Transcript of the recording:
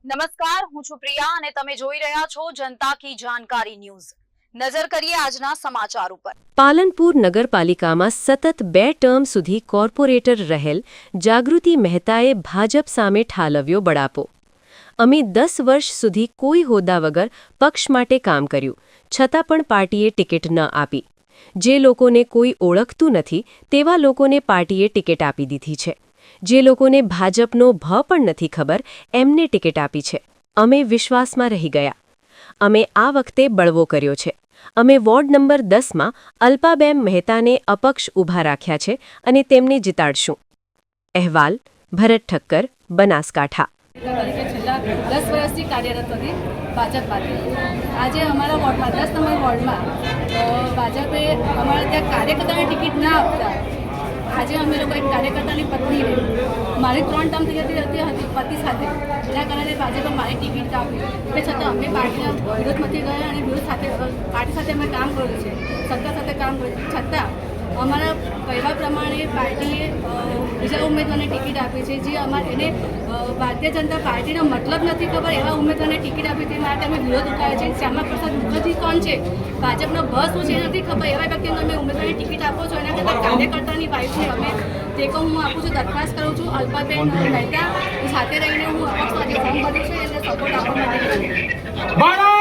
નમસ્કાર, હું છું પ્રિયા અને તમે જોઈ રહ્યા છો જનતા કી જાણકારી ન્યૂઝ। નજર કરીએ આજના સમાચાર ઉપર। પાલનપુર નગરપાલિકામાં સતત 2 ટર્મ સુધી કોર્પોરેટર રહેલ જાગૃતિ મહેતાએ ભાજપ સામે ઠાલવ્યો બળાપો। અમે 10 વર્ષ સુધી કોઈ હોદ્દા વગર પક્ષ માટે કામ કર્યું, છતાં પણ પાર્ટીએ ટિકિટ ન આપી। જે લોકોને કોઈ ઓળખતું નથી તેવા લોકોને પાર્ટીએ ટિકિટ આપી દીધી છે। જે લોકોને ભાજપનો ભ પણ નથી ખબર એમને ટિકિટ આપી છે। અમે વિશ્વાસમાં રહી ગયા। અમે આ વખતે બળવો કર્યો છે। અમે વોર્ડ નંબર 10માં અલ્પાબેન મહેતાને અપક્ષ ઊભા રાખ્યા છે અને તેમને જીતાડશું। અહેવાલ ભરત ઠક્કર, બનાસકાંઠા। છેલ્લા 10 વર્ષથી કાર્યરત હતી ભાજપ પાર્ટી। આજે અમારા વોર્ડમાં 10 નંબર વોર્ડમાં ભાજપે અમારા ત્યાં કાર્યકર્તાને ટિકિટ ના આપતા આજે અમે લોકો એક કાર્યકર્તાની પત્નીને મારી 3 ટર્મ થઈ હતી પતિ સાથે, એના કારણે ભાજપે મારી ટિકિટ આપી તે છતાં અમે પાર્ટીના વિરોધમાંથી ગયા અને વિરોધ સાથે પાર્ટી સાથે અમે કામ કર્યું છે, સત્તા સાથે કામ કર્યું, છતાં અમારા કહેવા પ્રમાણે પાર્ટીએ બીજા ઉમેદવારને ટિકિટ આપી છે। જે અમારે એને ભારતીય જનતા પાર્ટીનો મતલબ નથી ખબર એવા ઉમેદવારને ટિકિટ આપી તે માટે અમે વિરોધ ઉઠાવ્યો છે। શ્યામા પ્રસાદ મુખર્જી કોણ છે, ભાજપનો બસ શું છે નથી ખબર એવા વ્યક્તિને તમે ઉમેદવારની ટિકિટ આપો છો, એના કરતાં કાર્યકર્તાની વાઇફને અમે ટેકો હું આપું છું, દરખાસ્ત કરું છું અલ્પાબેન મહેતા સાથે રહીને હું અપક્ષ આજે ફોર્મ ભર્યું છે એટલે સપોર્ટ આપવા માટે